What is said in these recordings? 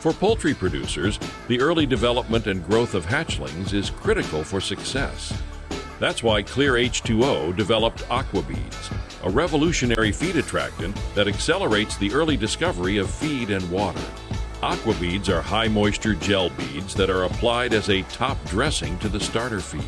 For poultry producers, the early development and growth of hatchlings is critical for success. That's why Clear H2O developed AquaBeads, a revolutionary feed attractant that accelerates the early discovery of feed and water. AquaBeads are high-moisture gel beads that are applied as a top dressing to the starter feed.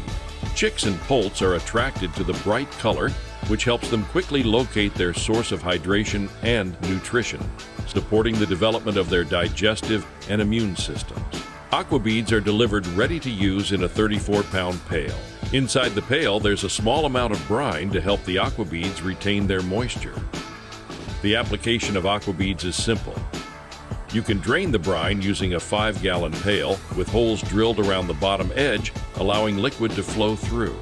Chicks and poults are attracted to the bright color, which helps them quickly locate their source of hydration and nutrition, supporting the development of their digestive and immune systems. AquaBeads are delivered ready to use in a 34-pound pail. Inside the pail, there's a small amount of brine to help the AquaBeads retain their moisture. The application of AquaBeads is simple. You can drain the brine using a 5-gallon pail with holes drilled around the bottom edge, allowing liquid to flow through.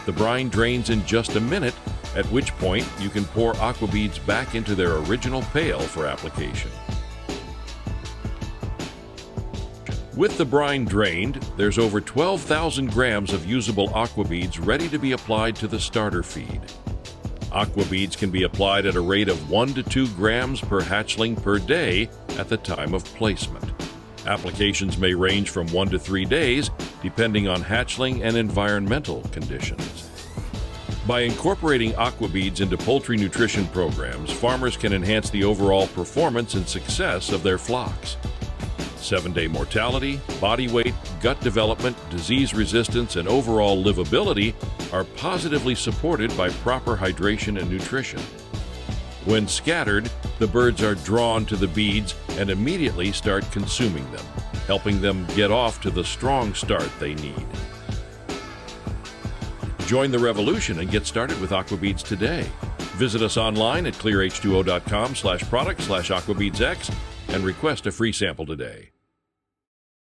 The brine drains in just a minute, at which point you can pour AquaBeads back into their original pail for application. With the brine drained, there's over 12,000 grams of usable AquaBeads ready to be applied to the starter feed. AquaBeads can be applied at a rate of 1 to 2 grams per hatchling per day at the time of placement. Applications may range from 1 to 3 days, depending on hatchling and environmental conditions. By incorporating AquaBeads into poultry nutrition programs, farmers can enhance the overall performance and success of their flocks. 7-day mortality, body weight, gut development, disease resistance, and overall livability are positively supported by proper hydration and nutrition. When scattered, the birds are drawn to the beads and immediately start consuming them, helping them get off to the strong start they need. Join the revolution and get started with AquaBeads today. Visit us online at clearh2o.com/product/AquaBeads X and request a free sample today.